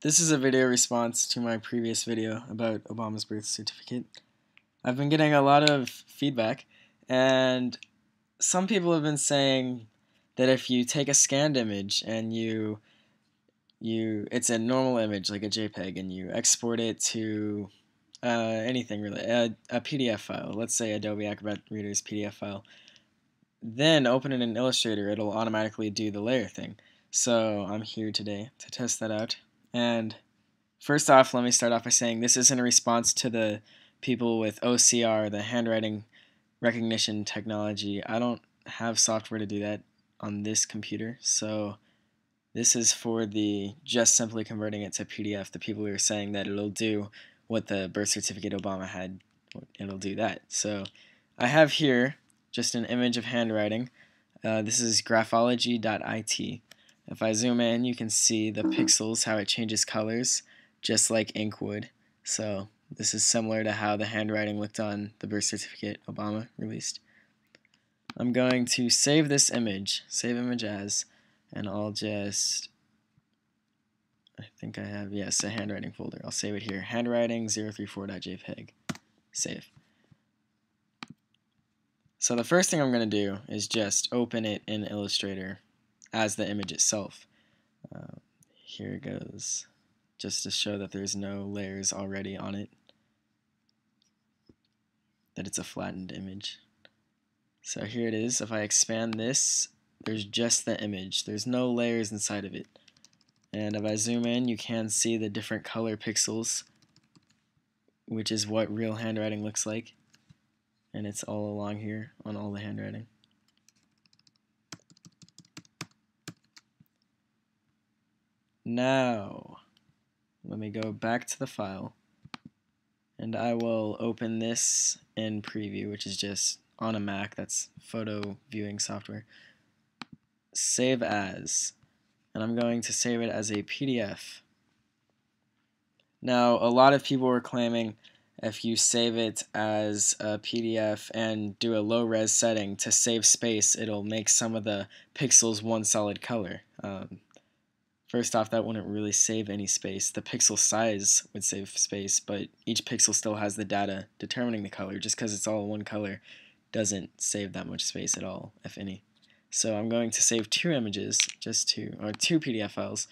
This is a video response to my previous video about Obama's birth certificate. I've been getting a lot of feedback, and some people have been saying that if you take a scanned image and it's a normal image like a JPEG, and you export it to anything really, a PDF file, let's say Adobe Acrobat Reader's PDF file, then open it in Illustrator, it'll automatically do the layer thing. So I'm here today to test that out. And first off, let me start off by saying this isn't a response to the people with OCR, the handwriting recognition technology. I don't have software to do that on this computer, so this is for the just simply converting it to PDF. The people who are saying that it'll do what the birth certificate Obama had, it'll do that. So I have here just an image of handwriting. This is graphology.it. If I zoom in, you can see the pixels, how it changes colors, just like ink would. So this is similar to how the handwriting looked on the birth certificate Obama released. I'm going to save this image, save image as, and I'll just, I think I have, yes, a handwriting folder. I'll save it here, handwriting034.jpg. Save. So the first thing I'm going to do is just open it in Illustrator as the image itself. Here it goes, just to show that there's no layers already on it, that it's a flattened image. So here it is. If I expand this, there's just the image. There's no layers inside of it. And if I zoom in, you can see the different color pixels, which is what real handwriting looks like. And it's all along here on all the handwriting. Now, let me go back to the file, and I will open this in Preview, which is just on a Mac, that's photo viewing software. Save as, and I'm going to save it as a PDF. Now, a lot of people were claiming if you save it as a PDF and do a low res setting to save space, it'll make some of the pixels one solid color. First off, that wouldn't really save any space. The pixel size would save space, but each pixel still has the data determining the color. Just because it's all one color doesn't save that much space at all, if any. So I'm going to save two images, or two PDF files,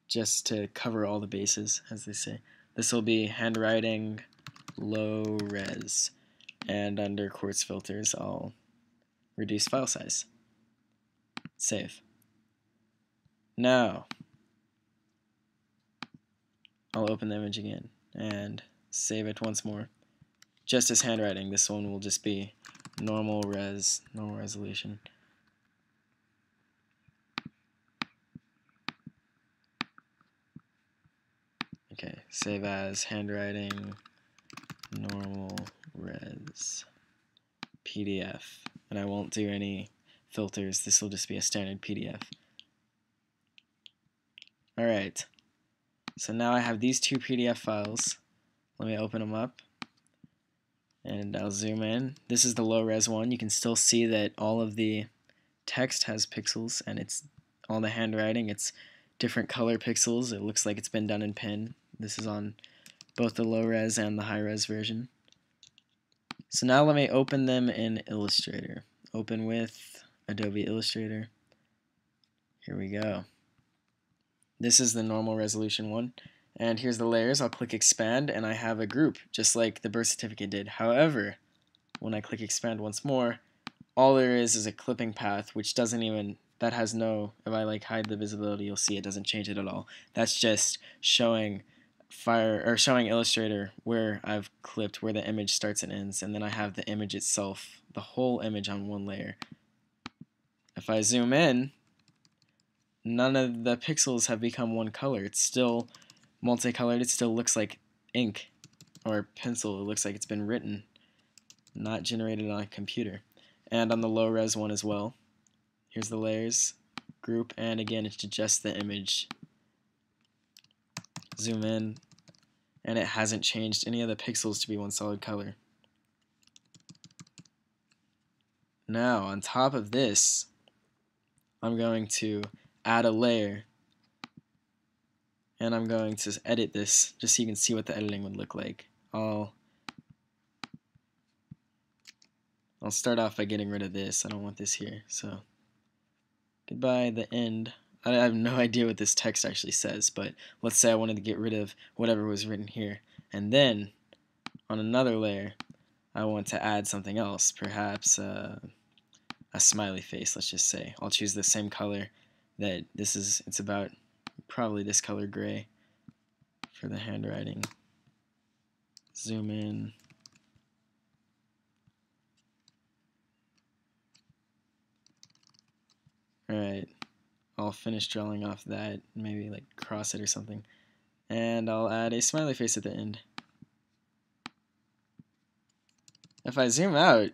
just to cover all the bases, as they say. This will be handwriting low res, and under quartz filters, I'll reduce file size. Save. Now, I'll open the image again and save it once more. Just as handwriting, this one will just be normal resolution. Okay, save as handwriting normal res PDF. And I won't do any filters, this will just be a standard PDF. Alright, so now I have these two PDF files. Let me open them up, and I'll zoom in. This is the low res one. You can still see that all of the text has pixels, and it's all the handwriting. It's different color pixels. It looks like it's been done in pen. This is on both the low res and the high res version. So now let me open them in Illustrator. Open with Adobe Illustrator. Here we go. This is the normal resolution one, and here's the layers. I'll click expand, and I have a group just like the birth certificate did. However, when I click expand once more, all there is a clipping path, which doesn't even, that has no, if I like hide the visibility, you'll see it doesn't change it at all. That's just showing showing Illustrator where I've clipped, where the image starts and ends, and then I have the image itself, the whole image on one layer. If I zoom in, none of the pixels have become one color. It's still multicolored. It still looks like ink or pencil. It looks like it's been written, not generated on a computer. And on the low res one as well. Here's the layers, group, and again it's just the image. Zoom in, and it hasn't changed any of the pixels to be one solid color. Now on top of this, I'm going to add a layer and I'm going to edit this just so you can see what the editing would look like. I'll start off by getting rid of this. I don't want this here. So goodbye, the end. I have no idea what this text actually says, but let's say I wanted to get rid of whatever was written here. And then on another layer, I want to add something else, perhaps a smiley face, let's just say. I'll choose the same color that this is. It's about probably this color gray for the handwriting. Zoom in. Alright, I'll finish drawing off that, maybe like cross it or something. And I'll add a smiley face at the end. If I zoom out,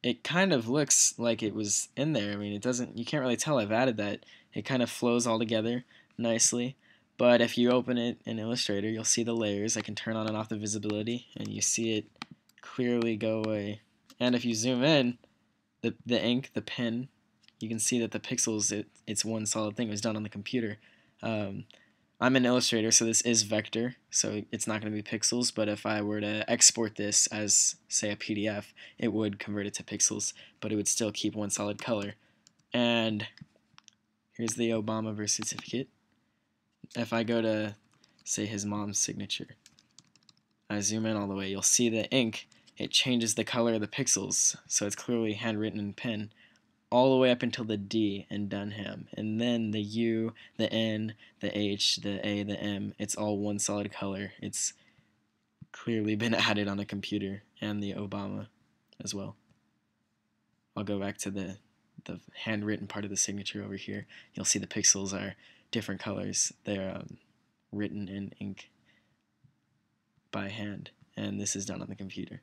it kind of looks like it was in there. I mean, it doesn't, you can't really tell I've added that. It kind of flows all together nicely. But if you open it in Illustrator, you'll see the layers. I can turn on and off the visibility, and you see it clearly go away. And if you zoom in, the ink, the pen, you can see that the pixels, it's one solid thing. It was done on the computer. I'm in Illustrator, so this is vector, so it's not going to be pixels, but if I were to export this as, say, a PDF, it would convert it to pixels, but it would still keep one solid color. And here's the Obama birth certificate. If I go to, say, his mom's signature, I zoom in all the way, you'll see the ink, it changes the color of the pixels, so it's clearly handwritten in pen, all the way up until the D in Dunham. And then the U, the N, the H, the A, the M, it's all one solid color. It's clearly been added on a computer, and the Obama as well. I'll go back to the handwritten part of the signature over here. You'll see the pixels are different colors. They're written in ink by hand, and this is done on the computer.